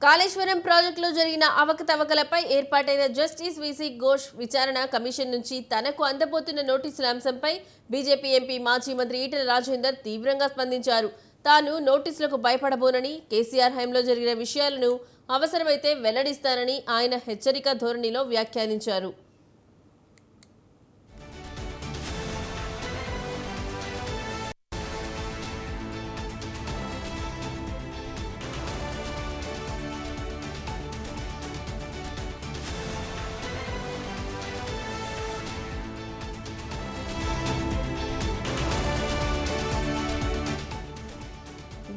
కాళేశ్వరం ప్రాజెక్టులో జరిగిన అవకతవకలపై ఏర్పాటైన జస్టిస్ వీసీ ఘోష్ విచారణ కమిషన్ నుంచి తనకు అందబోతున్న నోటీసుల అంశంపై బీజేపీ ఎంపీ మాజీ మంత్రి ఈటెల రాజేందర్ తీవ్రంగా స్పందించారు. తాను నోటీసులకు భయపడబోనని, కేసీఆర్ హయాంలో జరిగిన విషయాలను అవసరమైతే వెల్లడిస్తానని ఆయన హెచ్చరిక ధోరణిలో వ్యాఖ్యానించారు.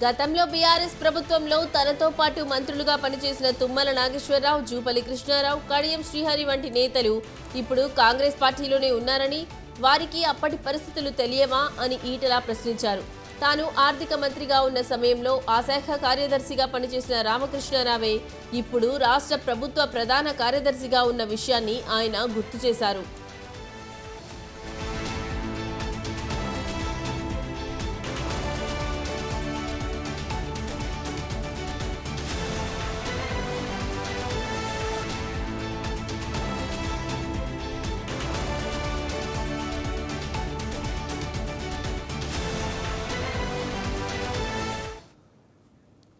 గతంలో బీఆర్ఎస్ ప్రభుత్వంలో తనతో పాటు మంత్రులుగా పనిచేసిన తుమ్మల నాగేశ్వరరావు, జూపల్లి కృష్ణారావు, కడియం శ్రీహరి వంటి నేతలు ఇప్పుడు కాంగ్రెస్ పార్టీలోనే ఉన్నారని, వారికి అప్పటి పరిస్థితులు తెలియవా అని ఈటెల ప్రశ్నించారు. తాను ఆర్థిక మంత్రిగా ఉన్న సమయంలో ఆ శాఖ కార్యదర్శిగా పనిచేసిన రామకృష్ణారావే ఇప్పుడు రాష్ట్ర ప్రభుత్వ ప్రధాన కార్యదర్శిగా ఉన్న విషయాన్ని ఆయన గుర్తు చేశారు.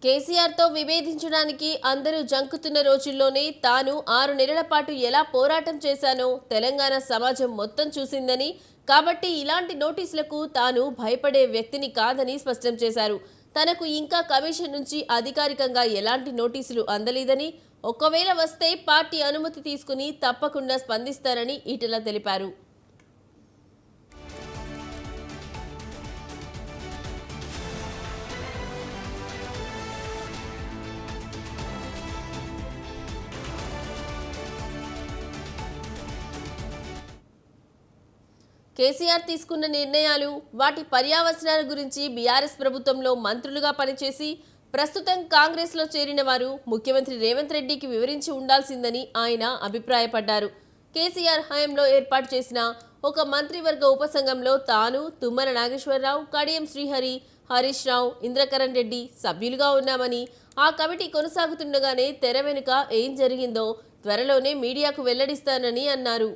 కేసీఆర్తో విభేదించడానికి అందరూ జంకుతున్న రోజుల్లోనే తాను 6 నెలల పాటు ఎలా పోరాటం చేశానో తెలంగాణ సమాజం మొత్తం చూసిందని, కాబట్టి ఇలాంటి నోటీసులకు తాను భయపడే వ్యక్తిని కాదని స్పష్టం చేశారు. తనకు ఇంకా కమిషన్ నుంచి అధికారికంగా ఎలాంటి నోటీసులు అందలేదని, ఒకవేళ వస్తే పార్టీ అనుమతి తీసుకుని తప్పకుండా స్పందిస్తారని ఈటెల తెలిపారు. కేసీఆర్ తీసుకున్న నిర్ణయాలు, వాటి పర్యావసనాల గురించి బీఆర్ఎస్ ప్రభుత్వంలో మంత్రులుగా పనిచేసి ప్రస్తుతం కాంగ్రెస్లో చేరిన వారు ముఖ్యమంత్రి రేవంత్ రెడ్డికి వివరించి ఉండాల్సిందని ఆయన అభిప్రాయపడ్డారు. కేసీఆర్ హయాంలో ఏర్పాటు చేసిన ఒక మంత్రివర్గ ఉపసంఘంలో తాను, తుమ్మల నాగేశ్వరరావు, కడియం శ్రీహరి, హరీష్ రావు, ఇంద్రకరణ్ రెడ్డి సభ్యులుగా ఉన్నామని, ఆ కమిటీ కొనసాగుతుండగానే తెర వెనుక ఏం జరిగిందో త్వరలోనే మీడియాకు వెల్లడిస్తానని అన్నారు.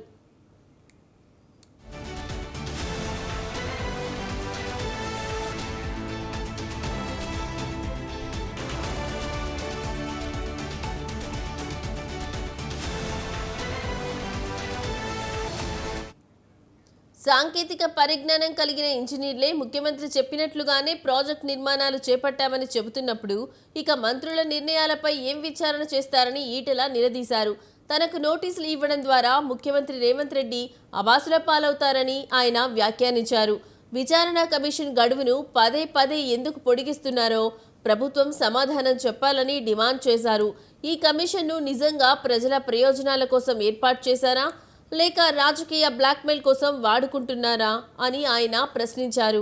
సాంకేతిక పరిజ్ఞానం కలిగిన ఇంజనీర్లే ముఖ్యమంత్రి చెప్పినట్లుగానే ప్రాజెక్ట్ నిర్మాణాలు చేపట్టామని చెబుతున్నప్పుడు ఇక మంత్రుల నిర్ణయాలపై ఏం విచారణ చేస్తారని ఈటెల నిలదీశారు. తనకు నోటీసులు ఇవ్వడం ద్వారా ముఖ్యమంత్రి రేవంత్ రెడ్డి అబాసుల పాలవుతారని ఆయన వ్యాఖ్యానించారు. విచారణ కమిషన్ గడువును పదే పదే ఎందుకు పొడిగిస్తున్నారో ప్రభుత్వం సమాధానం చెప్పాలని డిమాండ్ చేశారు. ఈ కమిషన్ను నిజంగా ప్రజల ప్రయోజనాల కోసం ఏర్పాటు చేశారా, లేక రాజకీయ బ్లాక్మెయిల్ కోసం వాడుకుంటున్నారా అని ఆయన ప్రశ్నించారు.